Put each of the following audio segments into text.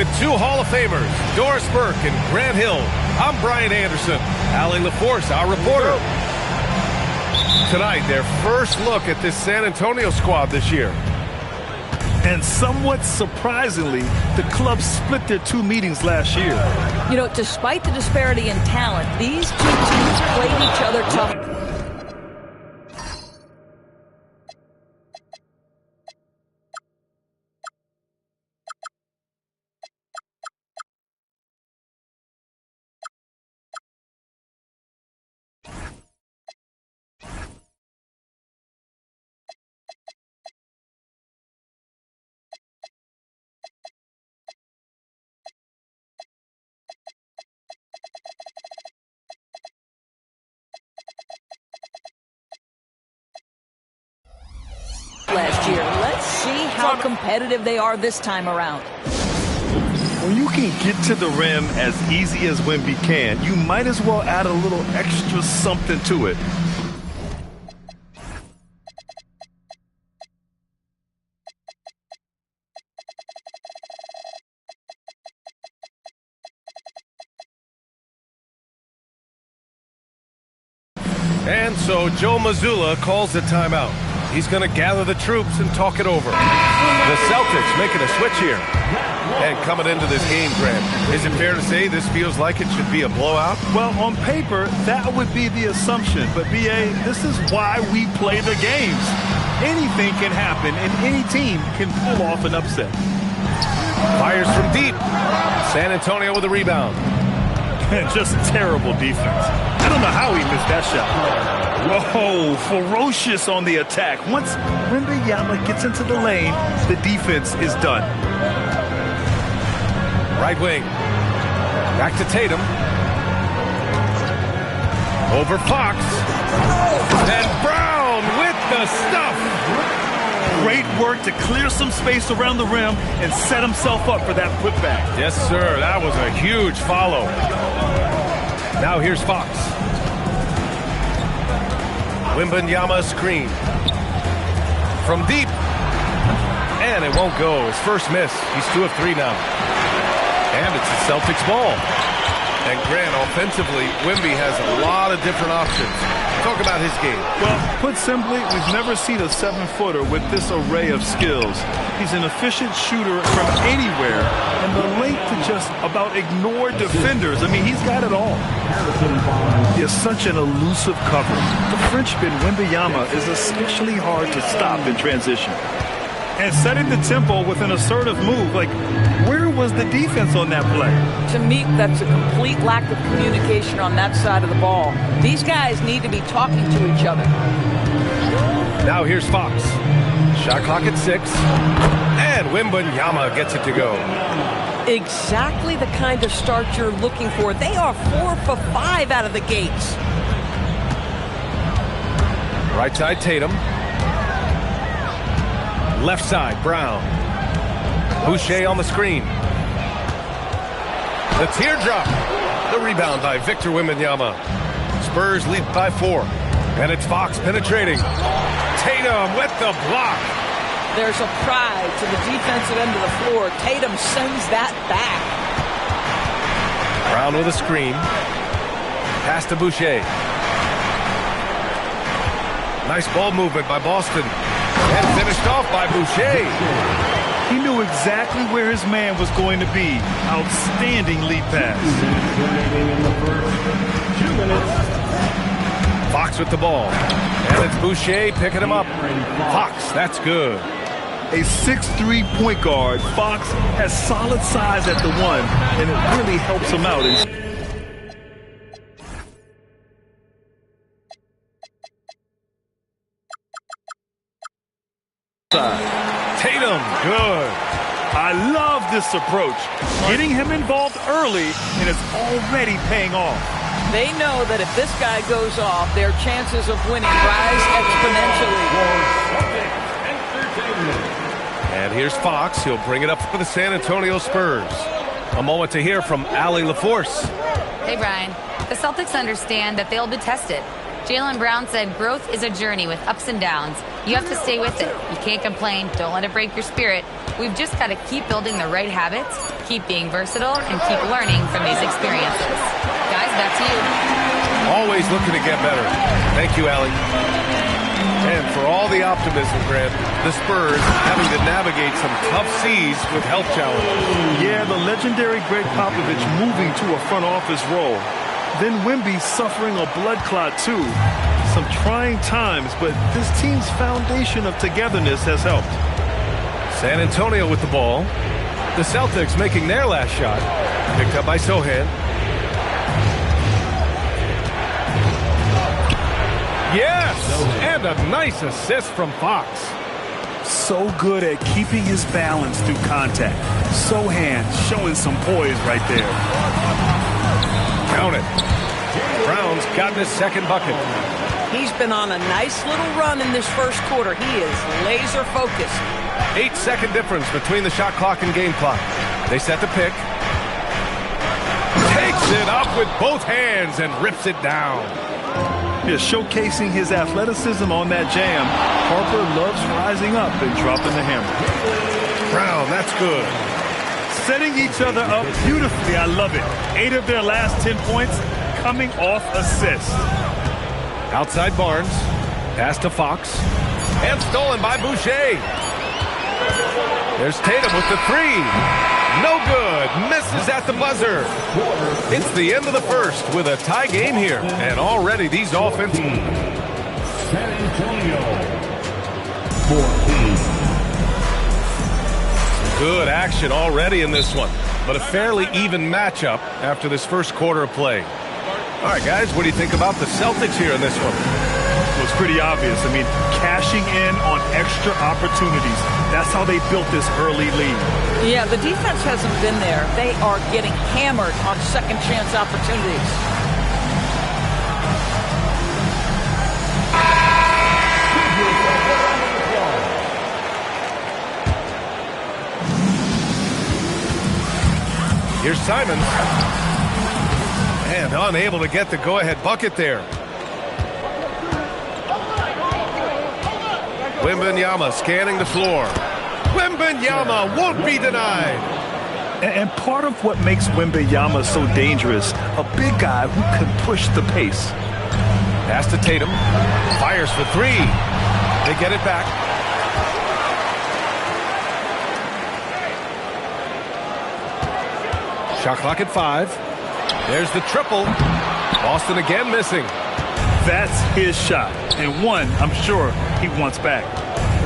With two Hall of Famers, Doris Burke and Grant Hill, I'm Brian Anderson. Allie LaForce, our reporter. Tonight, their first look at this San Antonio squad this year. And somewhat surprisingly, the club split their two meetings last year. You know, despite the disparity in talent, these two teams played each other tough. Last year. Let's see how competitive they are this time around. When you can get to the rim as easy as Wemby can, you might as well add a little extra something to it. And so Joe Mazzulla calls the timeout. He's going to gather the troops and talk it over. The Celtics making a switch here. And coming into this game, Grant, is it fair to say this feels like it should be a blowout? Well, on paper, that would be the assumption. But, B.A., this is why we play the games. Anything can happen, and any team can pull off an upset. Fires from deep. San Antonio with a rebound. Just terrible defense. I don't know how he missed that shot. Whoa, ferocious on the attack. Once Wembanyama gets into the lane, the defense is done. Right wing. Back to Tatum. Over Fox. And Brown with the stuff. Great work to clear some space around the rim and set himself up for that putback. Yes, sir. That was a huge follow. Now here's Fox. Wembanyama screen. From deep. And it won't go. His first miss. He's 2 of 3 now. And it's the Celtics ball. And Grant, offensively, Wemby has a lot of different options. Talk about his game. Well, put simply, we've never seen a 7-footer with this array of skills. He's an efficient shooter from anywhere, and the length to just about ignore defenders. I mean, he's got it all. He has such an elusive cover. The Frenchman, Wembanyama, is especially hard to stop in transition. And setting the tempo with an assertive move, like, where was the defense on that play? To me, that's a complete lack of communication on that side of the ball. These guys need to be talking to each other. Now here's Fox. Shot clock at 6. And Wembanyama gets it to go. Exactly the kind of start you're looking for. They are 4 for 5 out of the gates. Right side, Tatum. Left side, Brown. Boucher on the screen. The teardrop. The rebound by Victor Wembanyama. Spurs lead by 4. And it's Fox penetrating. Tatum with the block. There's a pride to the defensive end of the floor. Tatum sends that back. Brown with a screen. Pass to Boucher. Nice ball movement by Boston. And finished off by Boucher. He knew exactly where his man was going to be. Outstanding lead pass. 2 minutes. Fox with the ball. And it's Boucher picking him up. Fox, that's good. A 6'3" point guard, Fox has solid size at the 1, and it really helps him out. Tatum, good. I love this approach. Getting him involved early, and it's already paying off. They know that if this guy goes off, their chances of winning rise exponentially. And here's Fox. He'll bring it up for the San Antonio Spurs. A moment to hear from Allie LaForce. Hey, Brian. The Celtics understand that they'll be tested. Jaylen Brown said growth is a journey with ups and downs. You have to stay with it. You can't complain. Don't let it break your spirit. We've just got to keep building the right habits, keep being versatile, and keep learning from these experiences. Guys, back to you. Always looking to get better. Thank you, Allie. And for all the optimism, Grant, the Spurs having to navigate some tough seas with health challenges. Yeah, the legendary Greg Popovich moving to a front office role. Then Wemby suffering a blood clot, too. Some trying times, but this team's foundation of togetherness has helped. San Antonio with the ball. The Celtics making their last shot. Picked up by Sohan. Yes! And a nice assist from Fox. So good at keeping his balance through contact. Sohan showing some poise right there. Count it. Brown's gotten his second bucket. He's been on a nice little run in this first quarter. He is laser focused. 8-second difference between the shot clock and game clock. They set the pick. Takes it up with both hands and rips it down. Yeah, showcasing his athleticism on that jam. Harper loves rising up and dropping the hammer. Brown, that's good. Setting each other up beautifully. I love it. 8 of their last 10 points coming off assists. Outside Barnes. Pass to Fox. And stolen by Boucher. There's Tatum with the three. No good. Misses at the buzzer. It's the end of the first with a tie game here. And already these offensive... San Antonio. 14. Good action already in this one. But a fairly even matchup after this first quarter of play. All right, guys, what do you think about the Celtics here in this one? It was pretty obvious. I mean, cashing in on extra opportunities. That's how they built this early lead. Yeah, the defense hasn't been there. They are getting hammered on second chance opportunities. Here's Simons. And unable to get the go-ahead bucket there. Wembanyama scanning the floor. Wembanyama won't be denied. And part of what makes Wembanyama so dangerous, a big guy who can push the pace. Pass to Tatum. Fires for three. They get it back. Shot clock at 5. There's the triple. Boston again missing. That's his shot. And one, I'm sure, he wants back.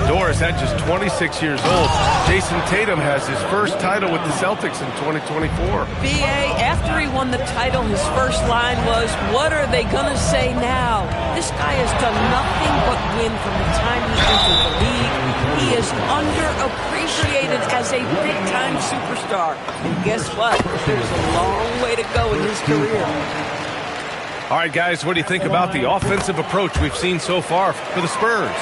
Doris, at just 26 years old, Jason Tatum has his first title with the Celtics in 2024. B.A., after he won the title, his first line was, "What are they going to say now?" This guy has done nothing but win from the time he entered the league. He is underappreciated as a big-time superstar. And guess what? There's a long way to go in his career. All right, guys, what do you think about the offensive approach we've seen so far for the Spurs?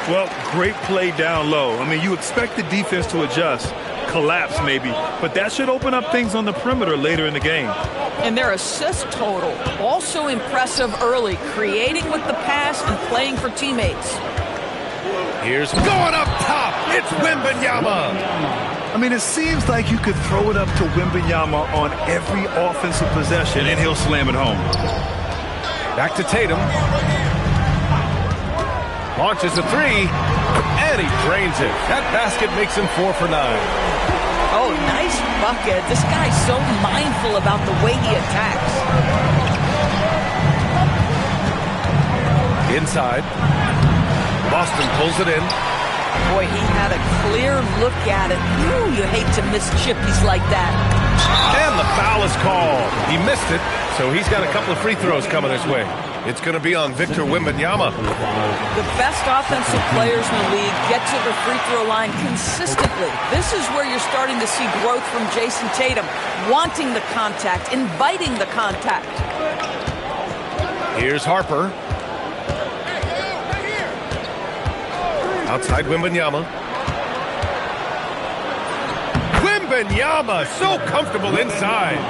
Well, great play down low. I mean, you expect the defense to adjust, collapse maybe, but that should open up things on the perimeter later in the game. And their assist total, also impressive early, creating with the pass and playing for teammates. Here's going up top. It's Wembanyama. I mean, it seems like you could throw it up to Wembanyama on every offensive possession, and he'll slam it home. Back to Tatum. Launches a three, and he drains it. That basket makes him 4 for 9. Oh, nice bucket. This guy's so mindful about the way he attacks. Inside. Boston pulls it in. Boy, he had a clear look at it. Ooh, you hate to miss chippies like that. And the foul is called. He missed it, so he's got a couple of free throws coming his way. It's going to be on Victor Wembanyama. The best offensive players in the league get to the free throw line consistently. This is where you're starting to see growth from Jason Tatum, wanting the contact, inviting the contact. Here's Harper. Outside Wembanyama. Wembanyama, so comfortable inside.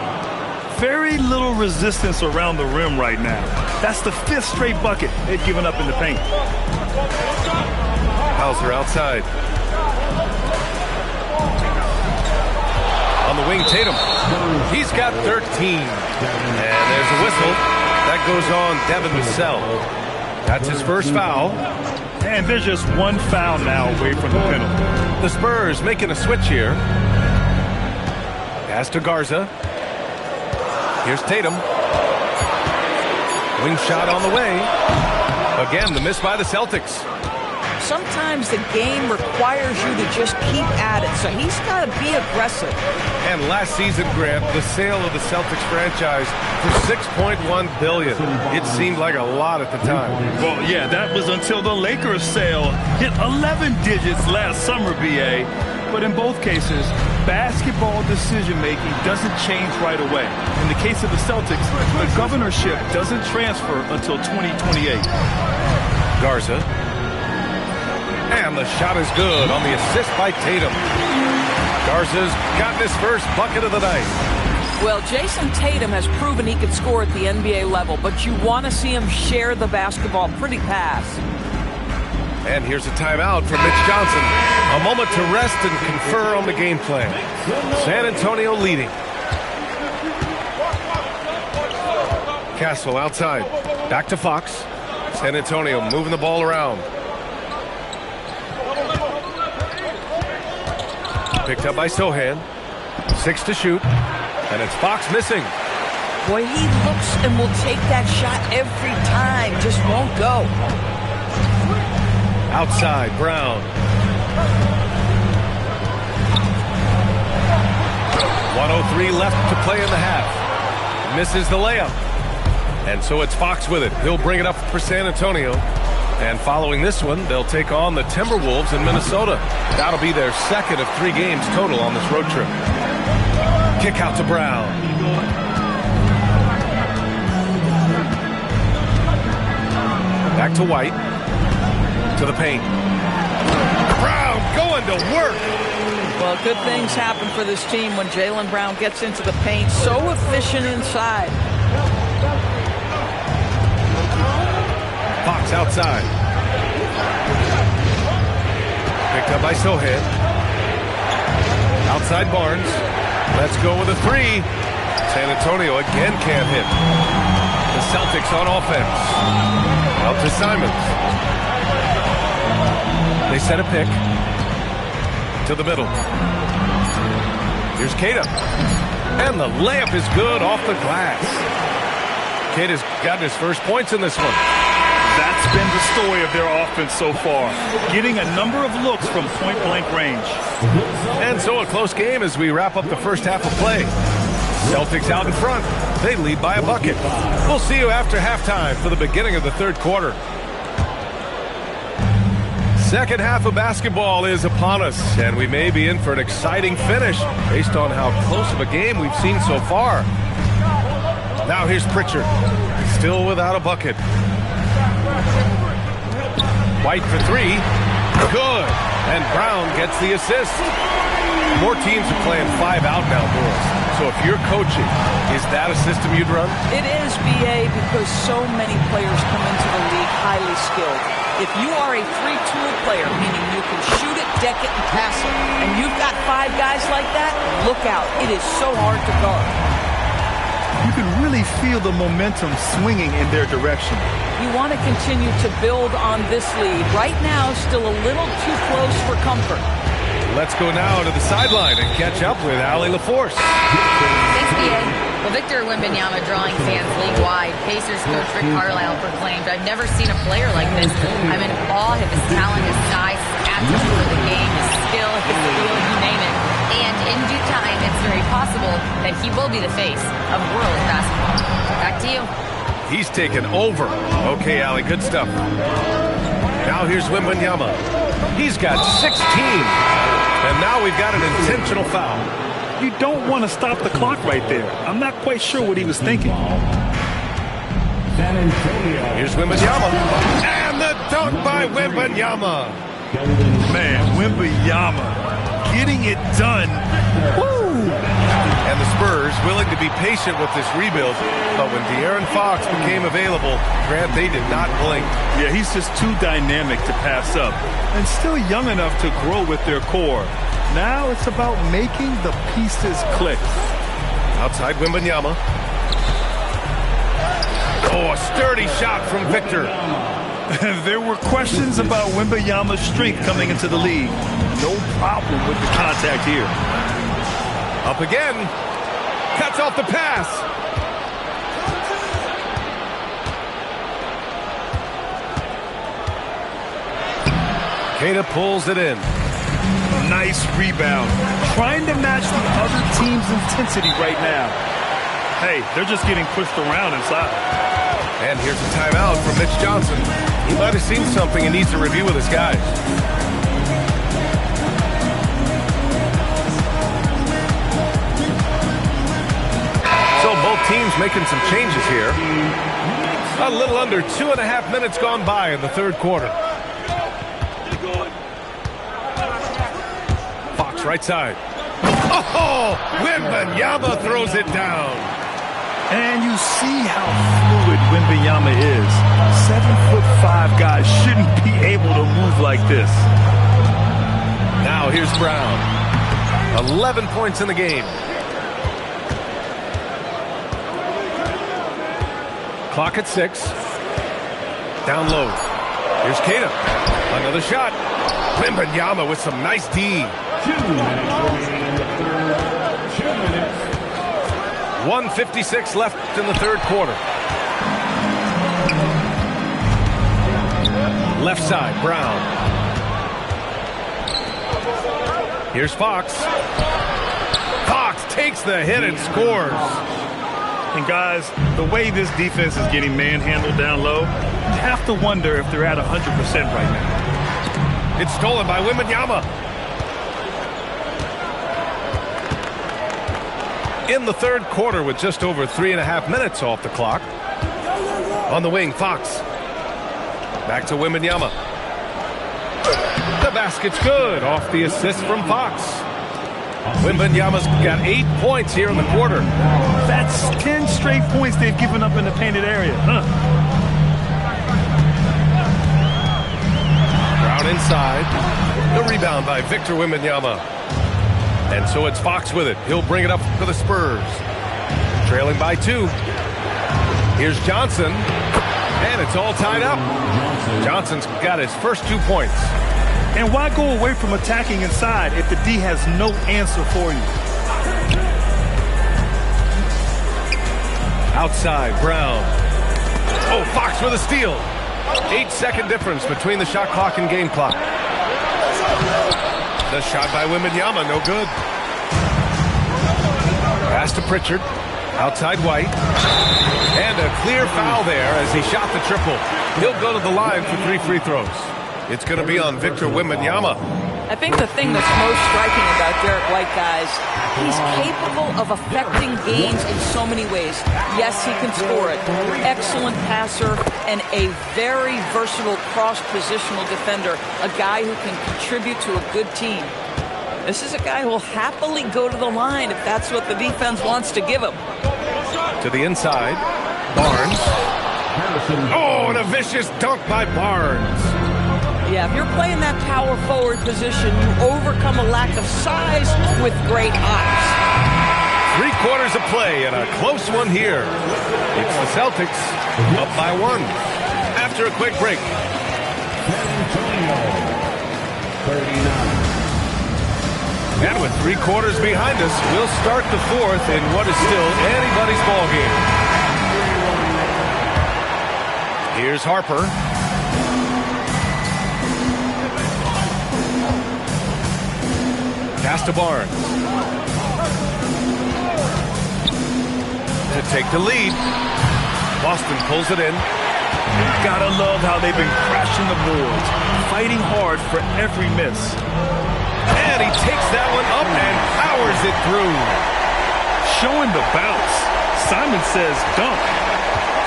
Very little resistance around the rim right now. That's the 5th straight bucket they've given up in the paint. Hauser outside. On the wing, Tatum. He's got 13. And there's a whistle. That goes on Devin Vassell. That's his first foul. And there's just one foul now away from the penalty. The Spurs making a switch here. Pass to Garza. Here's Tatum. Wing shot on the way. Again, the miss by the Celtics. Sometimes the game requires you to just keep at it, so he's got to be aggressive. And last season, Grant, the sale of the Celtics franchise for $6.1 billion. It seemed like a lot at the time. Well, yeah, that was until the Lakers sale hit 11 digits last summer, BA. But in both cases, basketball decision-making doesn't change right away. In the case of the Celtics, the governorship doesn't transfer until 2028. Garza. And the shot is good on the assist by Tatum. Garza's gotten his first bucket of the night. Well, Jason Tatum has proven he can score at the NBA level, but you want to see him share the basketball pretty fast. And here's a timeout from Mitch Johnson. A moment to rest and confer on the game plan. San Antonio leading. Castle outside. Back to Fox. San Antonio moving the ball around. Picked up by Sohan. 6 to shoot. And it's Fox missing. Boy, he looks and will take that shot every time. Just won't go. Outside, Brown. 1:03 left to play in the half. Misses the layup. And so it's Fox with it. He'll bring it up for San Antonio. And following this one, they'll take on the Timberwolves in Minnesota. That'll be their second of 3 games total on this road trip. Kick out to Brown. Back to White. To the paint. Brown going to work. Well, good things happen for this team when Jaylen Brown gets into the paint. So efficient inside. Fox outside. Picked up by Sohan. Outside Barnes. Let's go with a 3. San Antonio again can't hit. The Celtics on offense. Out to Simons. They set a pick. To the middle. Here's Kata. And the layup is good off the glass. Kata's gotten his first points in this one. That's been the story of their offense so far. Getting a number of looks from point-blank range. And so a close game as we wrap up the first half of play. Celtics out in front. They lead by a bucket. We'll see you after halftime for the beginning of the third quarter. Second half of basketball is upon us, and we may be in for an exciting finish based on how close of a game we've seen so far. Now here's Pritchard, still without a bucket. White for 3. Good. And Brown gets the assist. More teams are playing 5 out now, boys. So if you're coaching, is that a system you'd run? It is, BA, because so many players come into the league highly skilled. If you are a 3-tool player, meaning you can shoot it, deck it, and pass it, and you've got 5 guys like that, look out. It is so hard to guard. You can really feel the momentum swinging in their direction. You want to continue to build on this lead. Right now, still a little too close for comfort. Let's go now to the sideline and catch up with Allie LaForce. Thanks, BA. Well, Victor Wembanyama drawing fans league-wide. Pacers coach Rick Carlisle proclaimed, "I've never seen a player like this. I'm in awe of his talent, his size, his aptitude for the game, his skill, his feel, you name it. And in due time, it's very possible that he will be the face of world basketball." Back to you. He's taken over. Okay, Allie, good stuff. Now here's Wembanyama. He's got 16. And now we've got an intentional foul. You don't want to stop the clock right there. I'm not quite sure what he was thinking. San Antonio. Here's Wembanyama. And the dunk by Wembanyama. Man, Wembanyama getting it done. Woo! And the Spurs willing to be patient with this rebuild, but when De'Aaron Fox became available, Grant, they did not blink. Yeah, he's just too dynamic to pass up and still young enough to grow with their core. Now it's about making the pieces click. Outside Wembanyama. Oh, a sturdy shot from Victor. There were questions about Wembanyama's strength coming into the league. No problem with the contact here. Up again. Cuts off the pass. Keita pulls it in. Nice rebound. Trying to match the other team's intensity right now. Hey, they're just getting pushed around inside. And here's a timeout from Mitch Johnson. He might have seen something and needs to review with his guys. So both teams making some changes here. A little under 2.5 minutes gone by in the third quarter. Fox right side. Oh, Wembanyama throws it down. And you see how fluid Wembanyama is. 7'5" guys shouldn't be able to move like this. Now here's Brown. 11 points in the game. Clock at 6. Down low. Here's Keita. Another shot. Wembanyama with some nice D. 2 minutes remaining in the third. 2 minutes. 1:56 left in the third quarter. Left side, Brown. Here's Fox. Fox takes the hit and scores. And guys, the way this defense is getting manhandled down low, you have to wonder if they're at 100% right now. It's stolen by Wembanyama. In the third quarter with just over 3.5 minutes off the clock. On the wing, Fox. Back to Wembanyama. The basket's good off the assist from Fox. Wembanyama's got 8 points here in the quarter. That's 10 straight points they've given up in the painted area. Brown inside. The rebound by Victor Wembanyama. And so it's Fox with it. He'll bring it up for the Spurs. Trailing by 2. Here's Johnson. And it's all tied up. Johnson's got his first 2 points. And why go away from attacking inside if the D has no answer for you? Outside, Brown. Oh, Fox with a steal. 8-second difference between the shot clock and game clock. The shot by Wembanyama, no good. Pass to Pritchard. Outside White. And a clear foul there as he shot the triple. He'll go to the line for 3 free throws. It's going to be on Victor Wembanyama. I think the thing that's most striking about Derek White, guys, he's capable of affecting games in so many ways. Yes, he can score it. Excellent passer and a very versatile cross-positional defender, a guy who can contribute to a good team. This is a guy who will happily go to the line if that's what the defense wants to give him. To the inside, Barnes. Oh, and a vicious dunk by Barnes. Yeah, if you're playing that power forward position, you overcome a lack of size with great eyes. 3 quarters of play and a close one here. It's the Celtics up by 1 after a quick break. San Antonio, 39. And with 3 quarters behind us, we'll start the fourth in what is still anybody's ball game. Here's Harper. Pass to Barnes. To take the lead. Boston pulls it in. Gotta love how they've been crashing the boards, fighting hard for every miss. And he takes that one up and powers it through. Showing the bounce. Simon says dunk.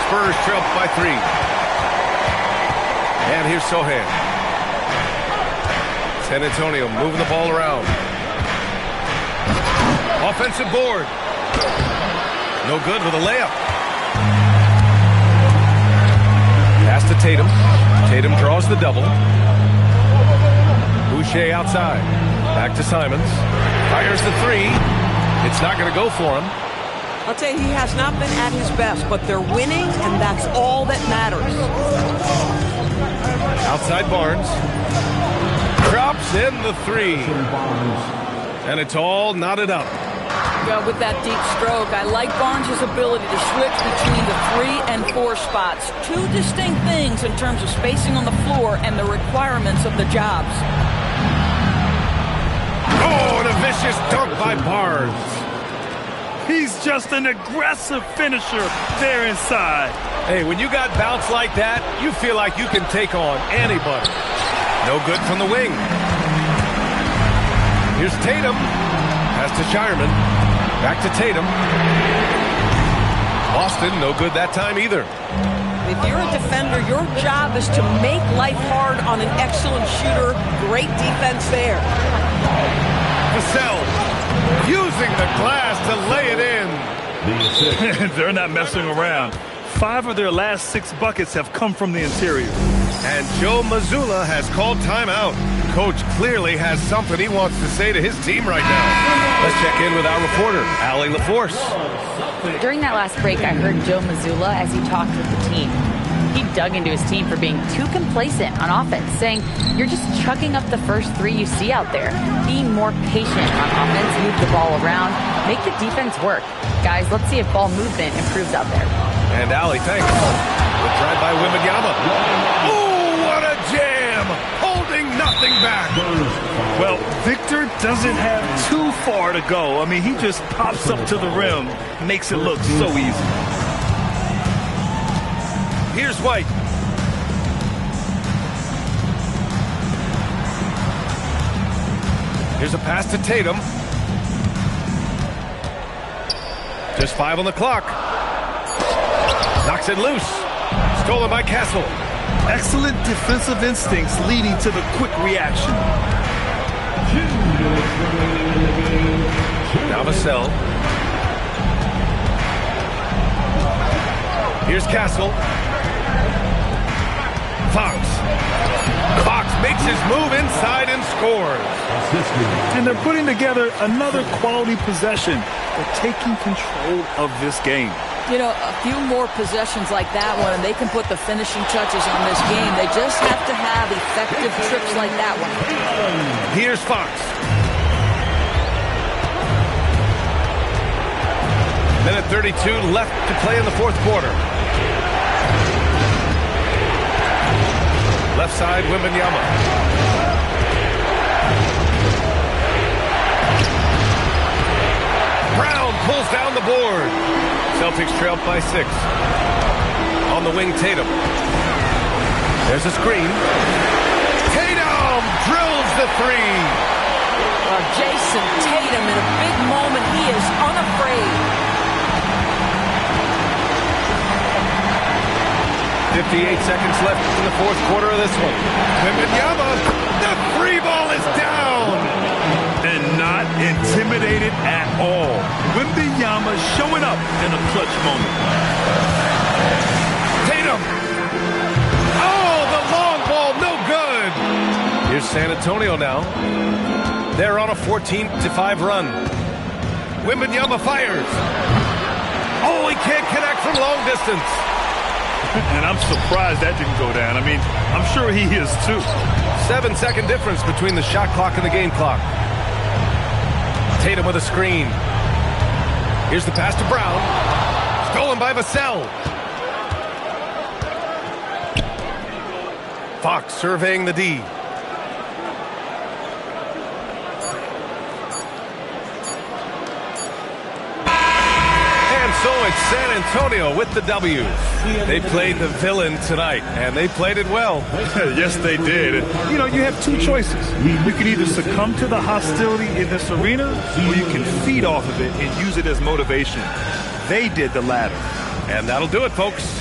Spurs trail by 3. And here's Sohan. San Antonio moving the ball around. Offensive board. No good with a layup. Pass to Tatum. Tatum draws the double. Boucher outside. Back to Simons. Fires the three. It's not going to go for him. I'll tell you, he has not been at his best, but they're winning, and that's all that matters. Outside Barnes. Drops in the three. And it's all knotted up. Yeah, with that deep stroke, I like Barnes' ability to switch between the 3 and 4 spots. Two distinct things in terms of spacing on the floor and the requirements of the jobs. Oh, and a vicious dunk by Barnes. He's just an aggressive finisher there inside. Hey, when you got bounce like that, you feel like you can take on anybody. No good from the wing. Here's Tatum. Pass to Shireman. Back to Tatum. Boston, no good that time either. If you're a defender, your job is to make life hard on an excellent shooter. Great defense there. Vassell using the glass to lay it in. They're not messing around. 5 of their last 6 buckets have come from the interior. And Joe Mazzulla has called timeout. Coach clearly has something he wants to say to his team right now. Let's check in with our reporter, Allie LaForce. During that last break, I heard Joe Mazzulla as he talked with the team. He dug into his team for being too complacent on offense, saying, "You're just chucking up the first 3 you see out there. Be more patient on offense, move the ball around, make the defense work. Guys, let's see if ball movement improves out there." And Allie, thanks. Good drive by Wembanyama. Oh, what a jam! Holding nothing back. Well, Victor doesn't have too far to go. I mean, he just pops up to the rim, makes it look so easy. Here's White. Here's a pass to Tatum. Just 5 on the clock. Knocks it loose. Stolen by Castle. Excellent defensive instincts leading to the quick reaction. Now Vassell. Here's Castle. Fox makes his move inside and scores. And they're putting together another quality possession. They're taking control of this game. You know, a few more possessions like that one, and they can put the finishing touches on this game. They just have to have effective trips like that one. Here's Fox. Minute 32 left to play in the 4th quarter. Left side, Wembanyama. Brown pulls down the board. Celtics trailed by 6. On the wing, Tatum. There's a screen. Tatum drills the 3. Jason Tatum in a big moment. He is unafraid. 58 seconds left in the 4th quarter of this one. Wembanyama, the 3 ball is down. And not intimidated at all. Wembanyama showing up in a clutch moment. Tatum. Oh, the long ball, no good. Here's San Antonio now. They're on a 14-5 run. Wembanyama fires. Oh, he can't connect from long distance. And I'm surprised that didn't go down. I mean, I'm sure he is too. 7-second difference between the shot clock and the game clock. Tatum with a screen. Here's the pass to Brown. Stolen by Vassell. Fox surveying the D. So it's San Antonio with the W. They played the villain tonight, and they played it well. Yes, they did. You know, you have 2 choices. You can either succumb to the hostility in this arena, or you can feed off of it and use it as motivation. They did the latter. And that'll do it, folks.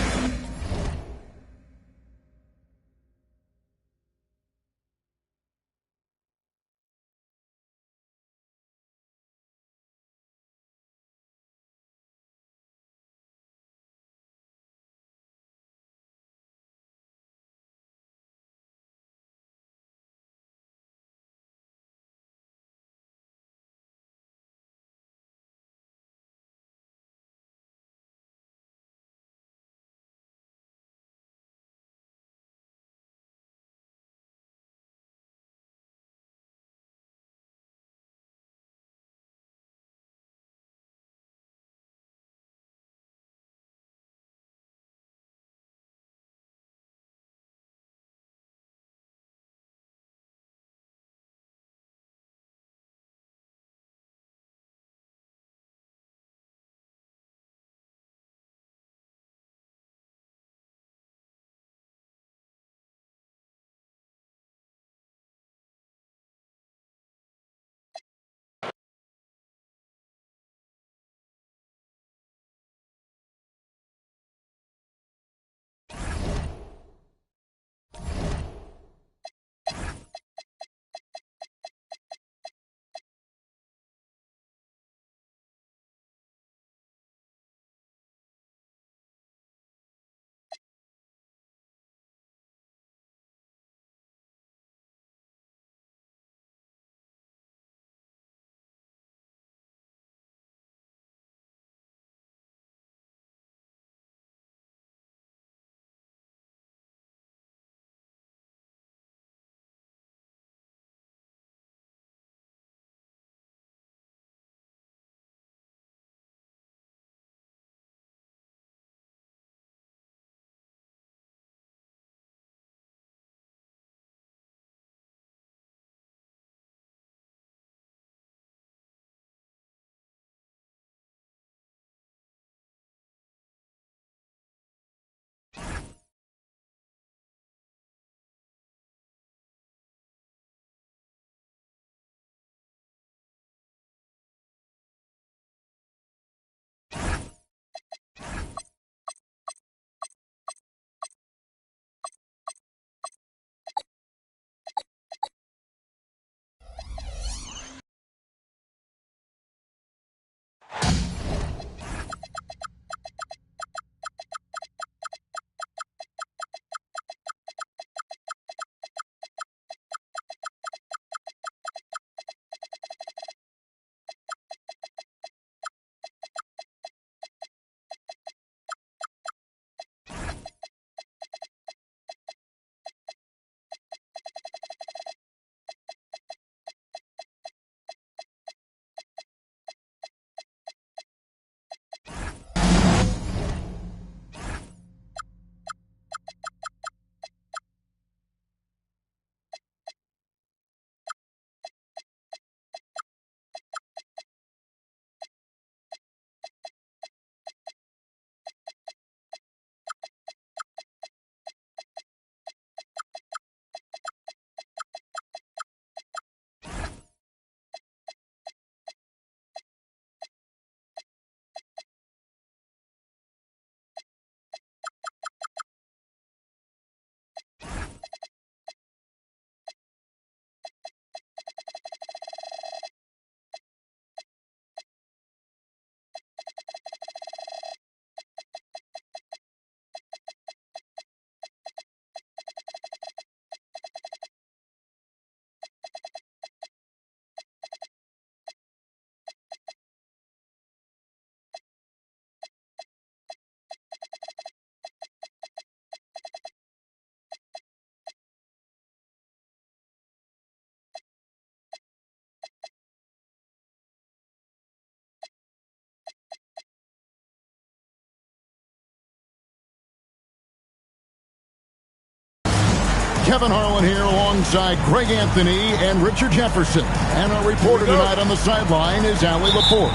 Kevin Harlan here alongside Greg Anthony and Richard Jefferson. And our reporter tonight on the sideline is Allie LaForce.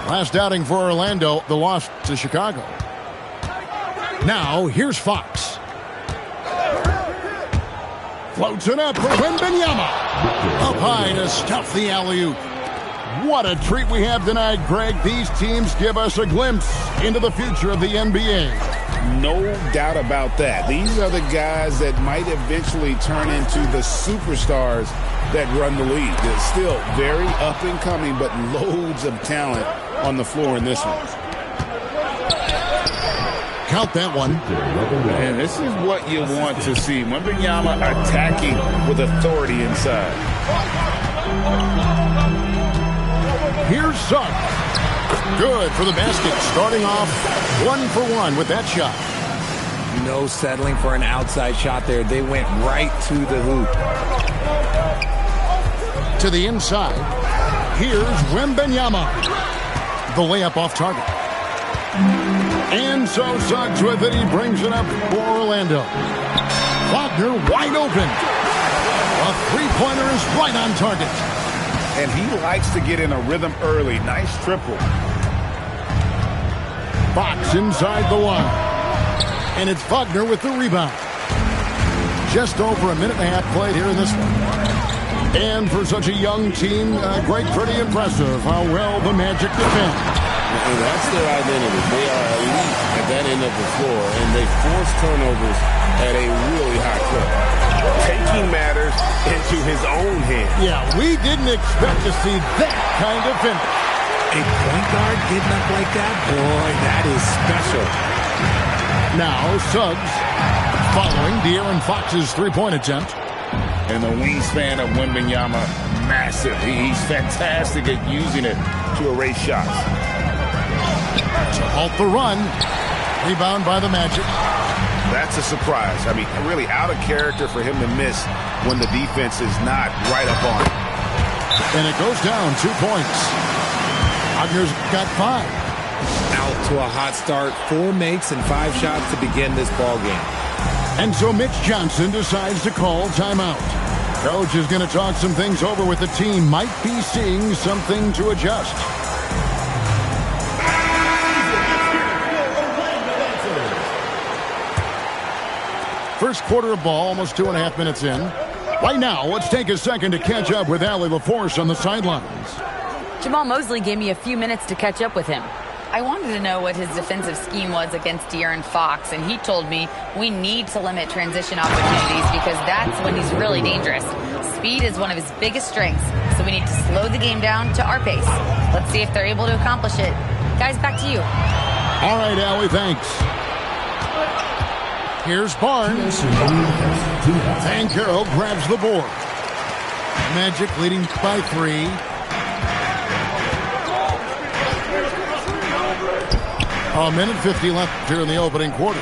Last outing for Orlando, the loss to Chicago. Now, here's Fox. Floats it up for Wembanyama. Up high to stuff the alley-oop. What a treat we have tonight, Greg. These teams give us a glimpse into the future of the NBA. No doubt about that. These are the guys that might eventually turn into the superstars that run the league. They're still very up and coming, but loads of talent on the floor in this one. Count that one. And this is what you want to see. Wembanyama attacking with authority inside. Here's Suggs. Good for the basket. Starting off 1 for 1 with that shot. No settling for an outside shot there. They went right to the hoop. To the inside. Here's Wembanyama. The layup off target. And so Suggs with it. He brings it up for Orlando. Wagner wide open. A three-pointer is right on target. And he likes to get in a rhythm early. Nice triple. Fox inside the line. And it's Wagner with the rebound. Just over a minute and a half played here in this one. And for such a young team, Greg, pretty impressive how well the Magic defend. And that's their identity. They are elite at that end of the floor, and they force turnovers at a really high clip. Taking matters into his own hands. Yeah, we didn't expect to see that kind of finish. A point guard getting up like that? Boy, that is special. Now, Suggs following De'Aaron Fox's three-point attempt. And the wingspan of Wembanyama, massive. He's fantastic at using it to erase shots. To halt the run. Rebound by the Magic. That's a surprise. I mean, really out of character for him to miss when the defense is not right up on it. And it goes down 2 points. Wagner's got 5. Out to a hot start. 4 makes and 5 shots to begin this ball game. And so Mitch Johnson decides to call timeout. Coach is going to talk some things over with the team. Might be seeing something to adjust. First quarter of ball, almost 2.5 minutes in. Right now, let's take a second to catch up with Allie LaForce on the sidelines. Jamal Mosley gave me a few minutes to catch up with him. I wanted to know what his defensive scheme was against De'Aaron Fox, and he told me we need to limit transition opportunities because that's when he's really dangerous. Speed is one of his biggest strengths, so we need to slow the game down to our pace. Let's see if they're able to accomplish it. Guys, back to you. All right, Allie, thanks. Here's Barnes. And Carroll grabs the board. Magic leading by 3. A minute 50 left here in the opening quarter.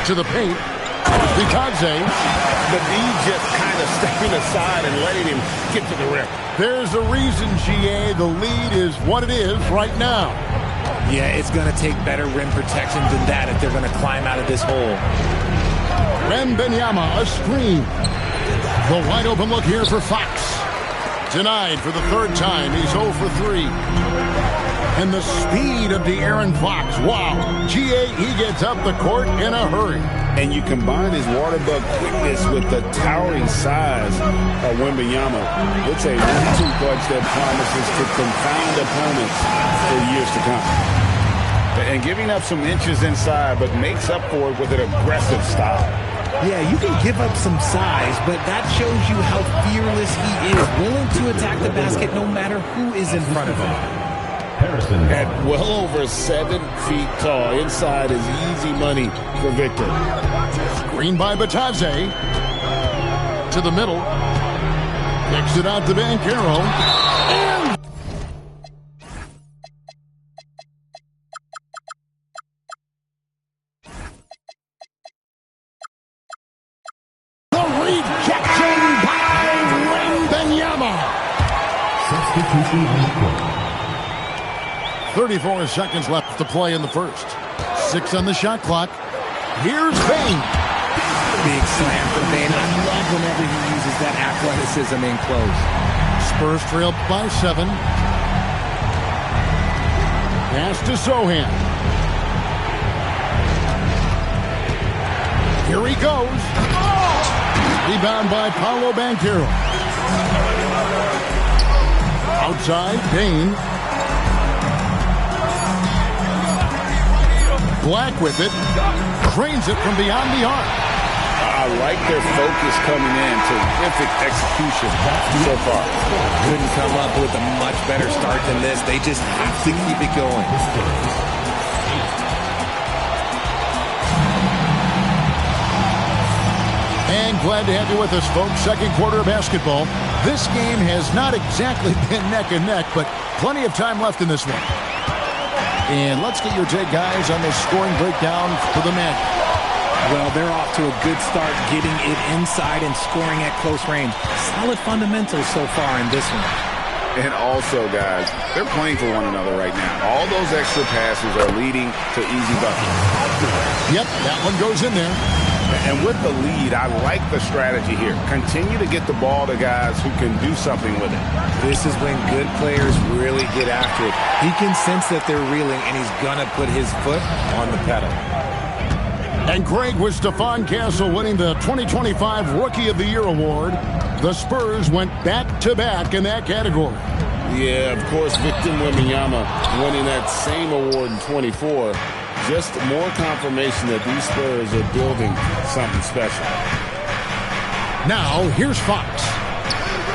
To the paint. Vitadze. But he's just kind of stepping aside and letting him get to the rim. There's a reason, GA, the lead is what it is right now. Yeah, it's going to take better rim protection than that if they're going to climb out of this hole. Wembanyama, a screen. The wide open look here for Fox. Denied for the 3rd time. He's 0 for 3. And the speed of De'Aaron Fox. Wow. GA, he gets up the court in a hurry. And you combine his water bug quickness with the towering size of Wembanyama. It's a 1-2 punch that promises to confound opponents for years to come. And giving up some inches inside, but makes up for it with an aggressive style. Yeah, you can give up some size, but that shows you how fearless he is, willing to attack the basket no matter who is in front of him. At well over 7 feet tall, inside is easy money for Victor. Screen by Vitadze. To the middle. Kicks it out to Banchero. And the rejection by Wembanyama. Substitution on the court. 34 seconds left to play in the first. 6 on the shot clock. Here's Bain. Big slam from Bain. I love whenever he uses that athleticism in close. Spurs trail by 7. Pass to Sohan. Here he goes. Rebound by Paolo Banchero. Outside, Bain. Black with it. Drains it from beyond the arc. I like their focus coming in. Terrific execution so far. Couldn't come up with a much better start than this. They just have to keep it going. And glad to have you with us, folks. Second quarter of basketball. This game has not exactly been neck and neck, but plenty of time left in this one. And let's get your take, guys, on the scoring breakdown for the Magic. Well, they're off to a good start getting it inside and scoring at close range. Solid fundamentals so far in this one. And also, guys, they're playing for one another right now. All those extra passes are leading to easy buckets. Yep, that one goes in there. And with the lead, I like the strategy here. Continue to get the ball to guys who can do something with it. This is when good players really get after it. He can sense that they're reeling, and he's going to put his foot on the pedal. And Greg, with Stephon Castle winning the 2025 Rookie of the Year award, the Spurs went back-to-back in that category. Yeah, of course, Victor Wembanyama winning that same award in 24. Just more confirmation that these Spurs are building something special. Now, here's Fox.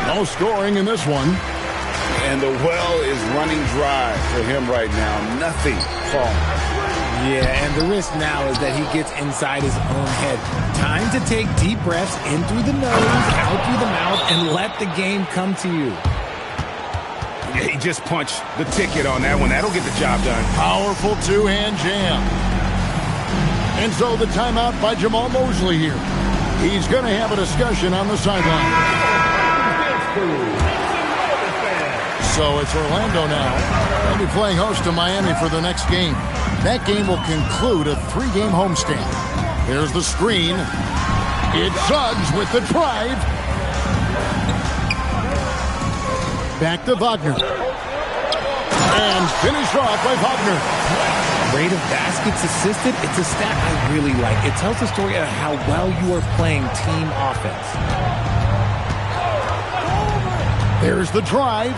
No scoring in this one. And the well is running dry for him right now. Nothing falling. Yeah, and the risk now is that he gets inside his own head. Time to take deep breaths in through the nose, out through the mouth, and let the game come to you. Yeah, he just punched the ticket on that one. That'll get the job done. Powerful two-hand jam. And so the timeout by Jamal Mosley here. He's going to have a discussion on the sideline. So it's Orlando now. They'll be playing host to Miami for the next game. That game will conclude a 3-game homestand. There's the screen. It's Suggs with the drive. Back to Wagner. And finished off by Wagner. Rate of baskets assisted, it's a stat I really like. It tells the story of how well you are playing team offense. There's the drive.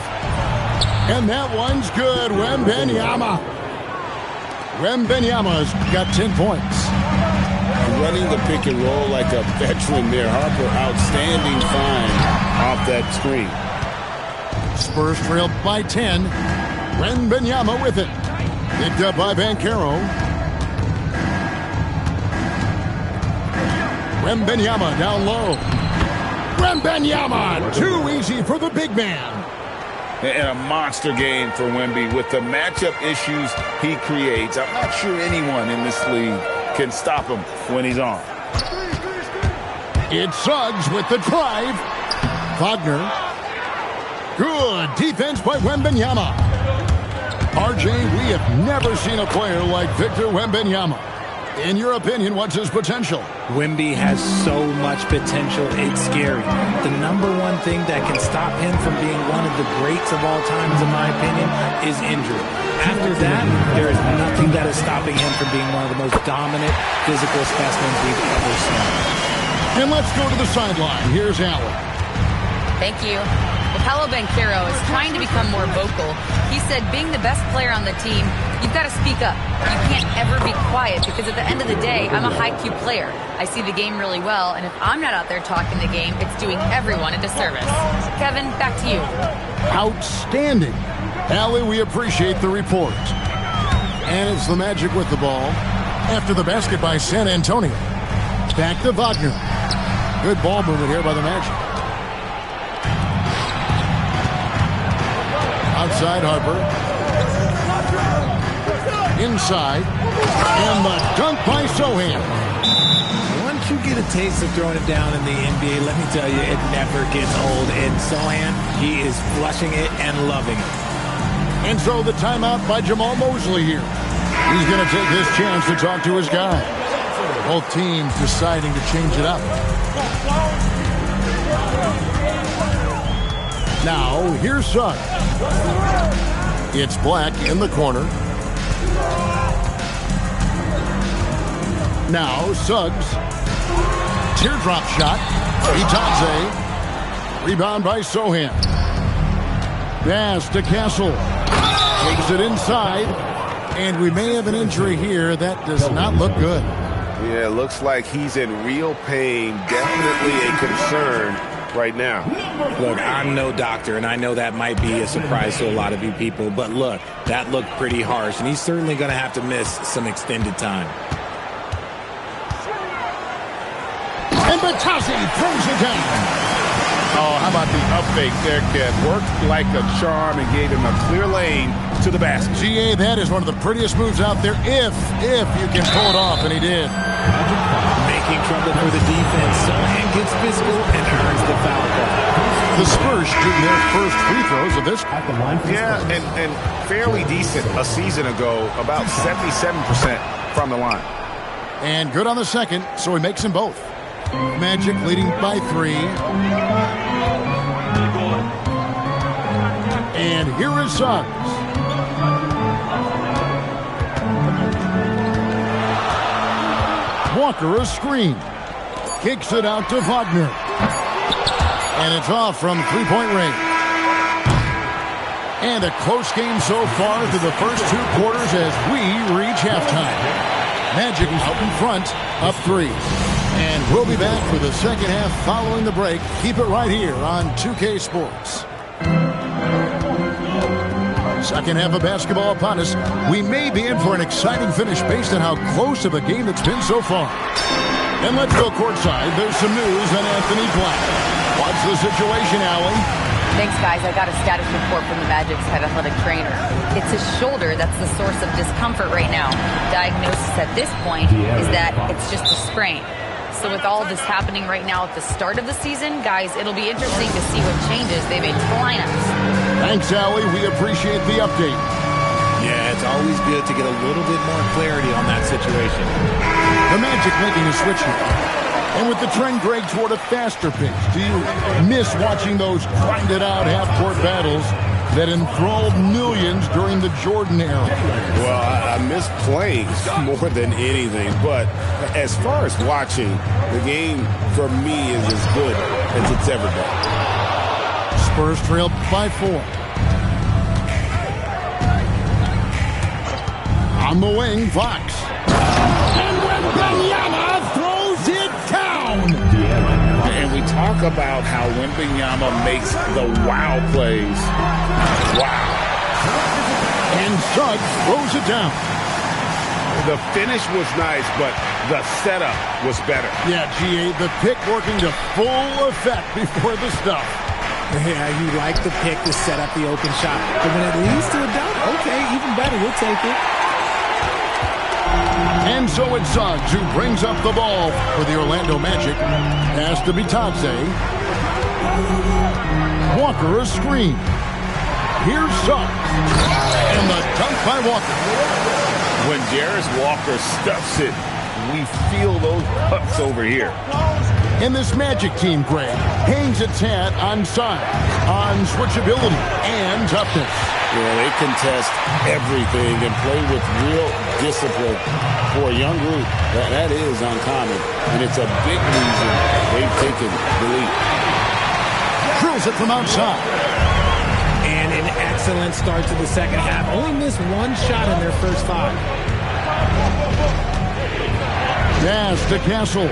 And that one's good. Wembanyama. Wembanyama's got 10 points. Running the pick and roll like a veteran there. Harper, outstanding find off that screen. Spurs trail by 10. Wembanyama with it. Picked up by Banchero. Wembanyama down low. Wembanyama, too easy for the big man. And a monster game for Wemby with the matchup issues he creates. I'm not sure anyone in this league can stop him when he's on. It's Suggs with the drive. Wagner. Good defense by Wembanyama. RJ, we have never seen a player like Victor Wembanyama. In your opinion, what's his potential? Wemby has so much potential, it's scary. The number one thing that can stop him from being one of the greats of all times, in my opinion, is injury. After that, there is nothing that is stopping him from being one of the most dominant physical specimens we've ever seen. And let's go to the sideline. Here's Allen. Thank you. Paolo Banchero is trying to become more vocal. He said being the best player on the team, you've got to speak up. You can't ever be quiet because at the end of the day, I'm a high-Q player. I see the game really well, and if I'm not out there talking the game, it's doing everyone a disservice. Kevin, back to you. Outstanding. Allie, we appreciate the report. And it's the Magic with the ball after the basket by San Antonio. Back to Wagner. Good ball movement here by the Magic. Outside Harper. Inside. And the dunk by Sohan. Once you get a taste of throwing it down in the NBA, let me tell you, it never gets old. And Sohan, he is flushing it and loving it. And so the timeout by Jamal Mosley here. He's going to take this chance to talk to his guy. Both teams deciding to change it up. Now, here's Suggs. It's Black in the corner. Now, Suggs. Teardrop shot. Itaze. Rebound by Sohan. Pass to Castle. Takes it inside. And we may have an injury here. That does not look good. Yeah, it looks like he's in real pain. Definitely a concern right now. Look, I'm no doctor, and I know that might be a surprise to a lot of you people, but look, that looked pretty harsh, and he's certainly going to have to miss some extended time. And Batazzi throws it down. Oh, how about the up fake there, kid? Worked like a charm and gave him a clear lane to the basket. GA, that is one of the prettiest moves out there, if you can pull it off, and he did. Making trouble for the defense. Sohan gets physical and earns the foul call. The Spurs shooting their first free throws of this. Yeah, and fairly decent a season ago, about 77% from the line. And good on the second, so he makes them both. Magic leading by 3. And here is Suggs. Walker a screen. Kicks it out to Wagner. And it's off from three-point range. And a close game so far through the first 2 quarters as we reach halftime. Magic out in front, up 3. And we'll be back for the second half following the break. Keep it right here on 2K Sports. Second half of basketball upon us. We may be in for an exciting finish based on how close of a game it's been so far. And let's go courtside. There's some news on Anthony Black. What's the situation, Allie? Thanks, guys. I got a status report from the Magic's head athletic trainer. It's his shoulder that's the source of discomfort right now. Diagnosis at this point is that it's just a sprain. So with all this happening right now at the start of the season, guys, it'll be interesting to see what changes they made to the lineups. Thanks, Allie. We appreciate the update. Yeah, it's always good to get a little bit more clarity on that situation. The Magic making a switch here. And with the trend, Greg, toward a faster pace, do you miss watching those grinded-out half-court battles that enthralled millions during the Jordan era? Well, I miss playing more than anything, but as far as watching, the game for me is as good as it's ever been. Spurs trail by 4. On the wing, Fox. And Wembanyama throws it down. And we talk about how Wembanyama makes the wow plays. Wow. And Suggs throws it down. The finish was nice, but the setup was better. Yeah, GA, the pick working to full effect before the stuff. Yeah, you like the pick to set up the open shot. But when it leads to a dunk, okay, even better, we'll take it. And so it's Suggs who brings up the ball for the Orlando Magic. Pass to Bitadze. Walker a screen. Here's Suggs. And the dunk by Walker. When Jarris Walker stuffs it, we feel those pucks over here. And this Magic team, Greg, hangs its hat on size, on switchability, and toughness. Yeah, they contest everything and play with real discipline. For a young group, that is uncommon. And it's a big reason they've taken the lead. Drills it from outside. And an excellent start to the second half. Only missed 1 shot in their first 5. Pass to Castle.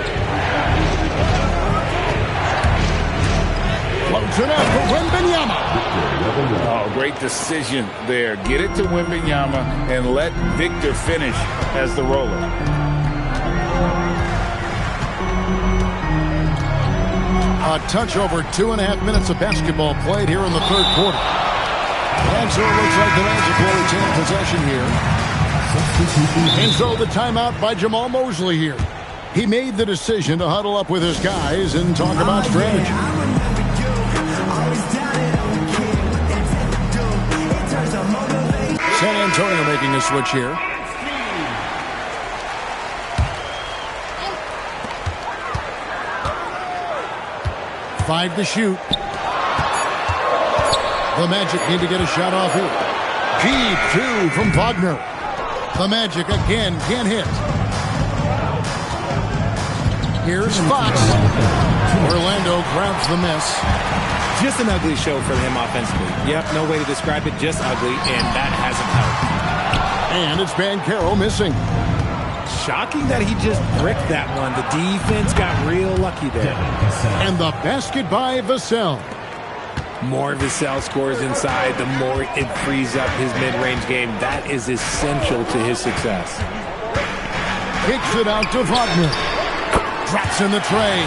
Floats it up for Wembanyama. Oh, great decision there. Get it to Wembanyama and let Victor finish as the roller. A touch over 2.5 minutes of basketball played here in the third quarter. And so it looks like the Magic will retain possession here. And so the timeout by Jamal Mosley here. He made the decision to huddle up with his guys and talk about strategy. San Antonio making a switch here. 5 to shoot. The Magic need to get a shot off here. Deep 2 from Wagner. The Magic again can't hit. Here's Fox. Orlando grabs the miss. Just an ugly show for him offensively. Yep, no way to describe it, just ugly, and that hasn't helped. And it's Banchero missing. Shocking that he just bricked that one. The defense got real lucky there. And the basket by Vassell. More Vassell scores inside, the more it frees up his mid-range game. That is essential to his success. Kicks it out to Wagner. Drops in the tray.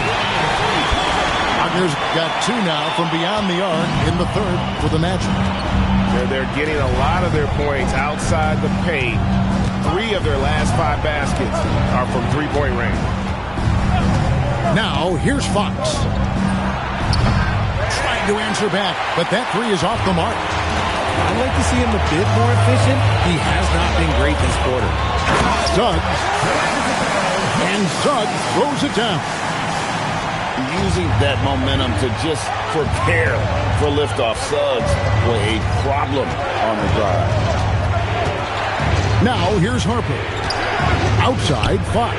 Wagner's got 2 now from beyond the arc in the third for the Magic. They're getting a lot of their points outside the paint. 3 of their last 5 baskets are from three-point range. Now, here's Fox. Trying to answer back, but that 3 is off the mark. I'd like to see him a bit more efficient. He has not been great this quarter. Suggs. And Suggs throws it down. Using that momentum to just prepare for liftoff. Suggs were a problem on the drive. Now here's Harper. Outside Fox.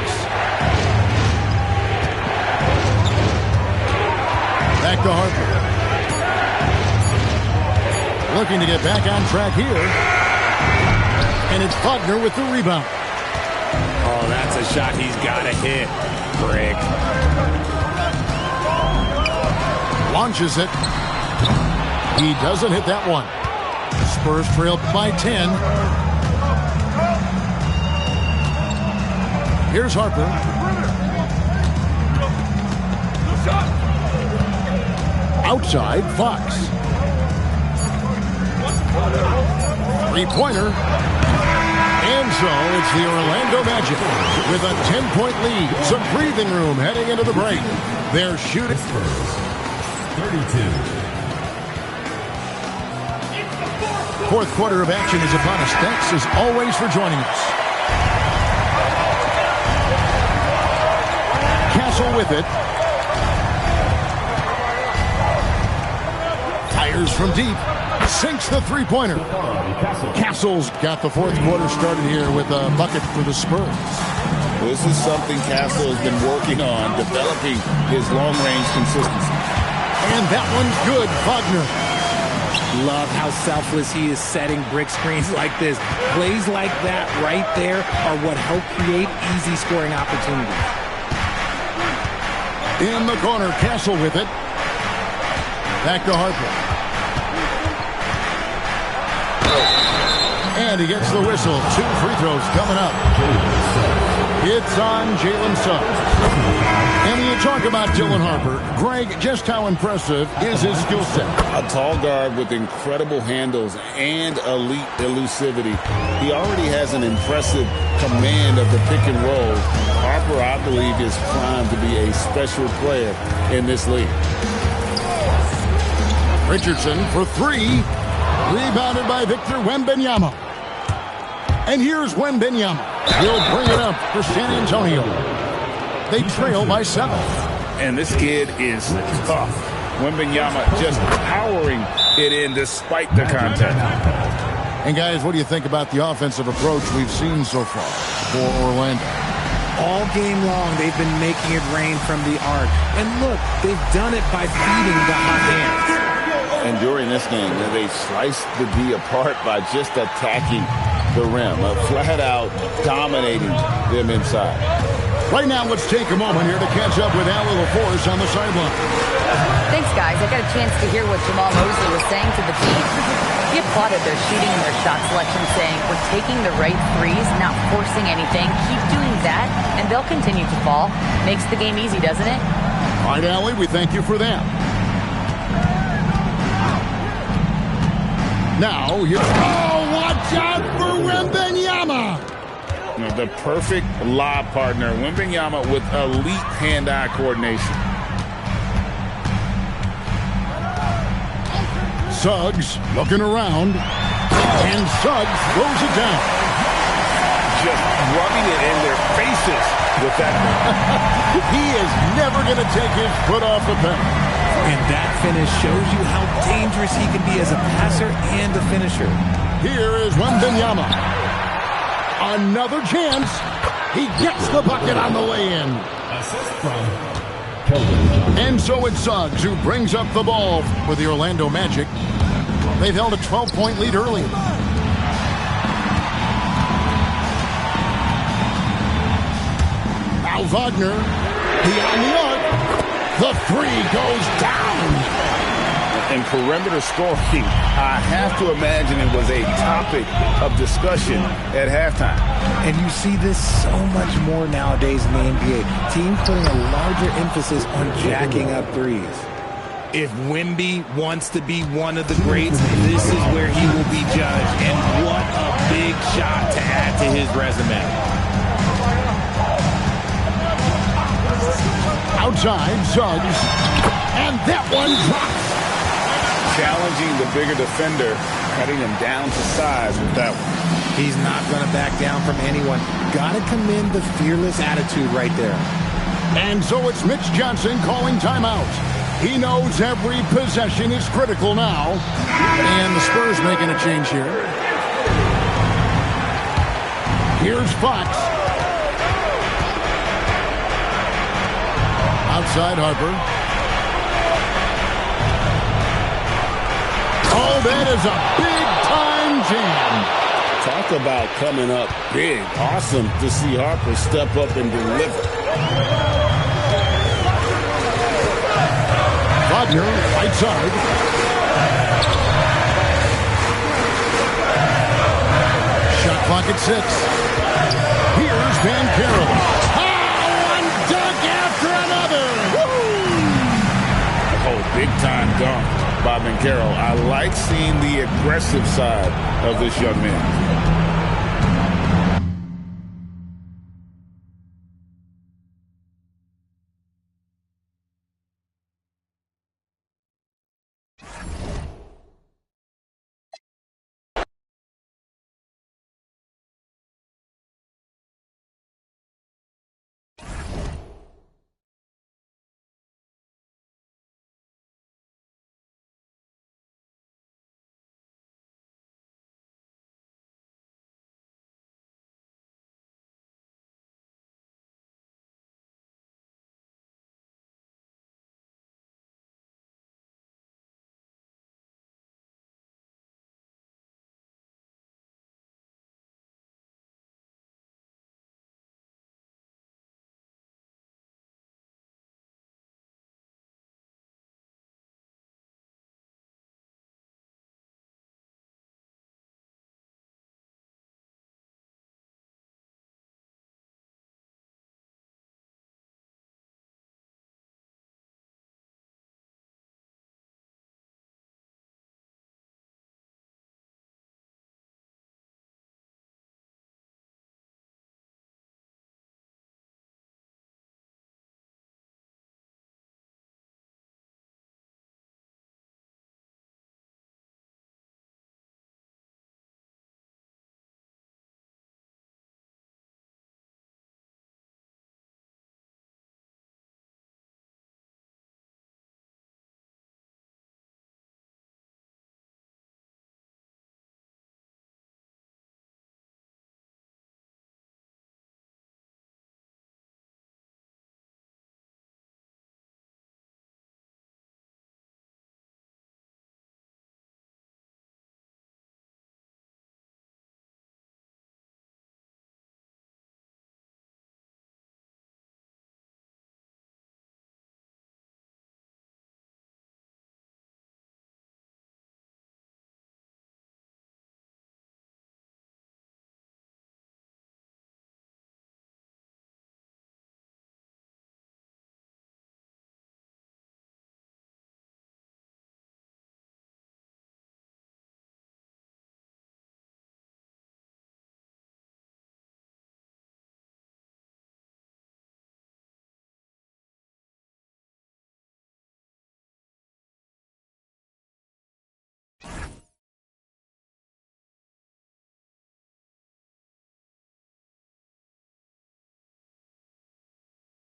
Back to Harper. Looking to get back on track here. And it's Wagner with the rebound. Oh, that's a shot he's got to hit. Brick. Launches it. He doesn't hit that one. Spurs trail by 10. Here's Harper. Outside, Fox. 3-pointer. And so it's the Orlando Magic with a 10-point lead. Some breathing room heading into the break. They're shooting. 32. Fourth quarter of action is upon us. Thanks as always for joining us. Castle with it. Fires from deep. Sinks the 3-pointer. Castle's got the fourth quarter started here with a bucket for the Spurs. This is something Castle has been working on, developing his long-range consistency. And that one's good, Wagner. Love how selfless he is setting brick screens like this. Plays like that right there are what help create easy scoring opportunities. In the corner, Castle with it. Back to Harper. And he gets the whistle. 2 free throws coming up. It's on Jalen Suggs. And when you talk about Dylan Harper, Greg, just how impressive is his skill set? A tall guard with incredible handles and elite elusivity. He already has an impressive command of the pick and roll. Harper, I believe, is primed to be a special player in this league. Richardson for 3. Rebounded by Victor Wembanyama. And here's Wembanyama. He'll bring it up for San Antonio. They trail by 7. And this kid is tough. Wembanyama just powering it in despite the contact. And guys, what do you think about the offensive approach we've seen so far for Orlando? All game long, they've been making it rain from the arc. And look, they've done it by feeding the hot hands. And during this game, they sliced the D apart by just attacking the rim, flat out dominating them inside. Right now, let's take a moment here to catch up with Allie LaForce on the sideline. Thanks, guys. I got a chance to hear what Jamal Mosley was saying to the team. He applauded their shooting and their shot selection, saying, "We're taking the right threes, not forcing anything. Keep doing that, and they'll continue to fall." Makes the game easy, doesn't it? All right, Allie, we thank you for that. Now, here's... Oh, watch out for Wembanyama! The perfect lob partner. Wembanyama with elite hand-eye coordination. Suggs looking around. And Suggs throws it down. Just rubbing it in their faces with that. He is never going to take his foot off the pedal. And that finish shows you how dangerous he can be as a passer and a finisher. Here is Wembanyama. Another chance. He gets the bucket on the lay-in. And so it's Suggs who brings up the ball for the Orlando Magic. They've held a 12-point lead early. Now Wagner, beyond the arc. The three goes down. And perimeter scoring, I have to imagine it was a topic of discussion at halftime. And you see this so much more nowadays in the NBA. Teams putting a larger emphasis on jacking up threes. If Wemby wants to be one of the greats, this is where he will be judged. And what a big shot to add to his resume. Outside, Suggs. And that one drops. Challenging the bigger defender, cutting him down to size with that one. He's not going to back down from anyone. Got to commend the fearless attitude right there. And so it's Mitch Johnson calling timeout. He knows every possession is critical now. And the Spurs making a change here. Here's Fox. Outside Harper. Oh, that is a big-time jam. Talk about coming up big. Awesome to see Harper step up and deliver. Wagner, right side. Shot clock at 6. Here's Van Carroll. One dunk after another. Oh, big-time dunk by Van Carroll. I like seeing the aggressive side of this young man.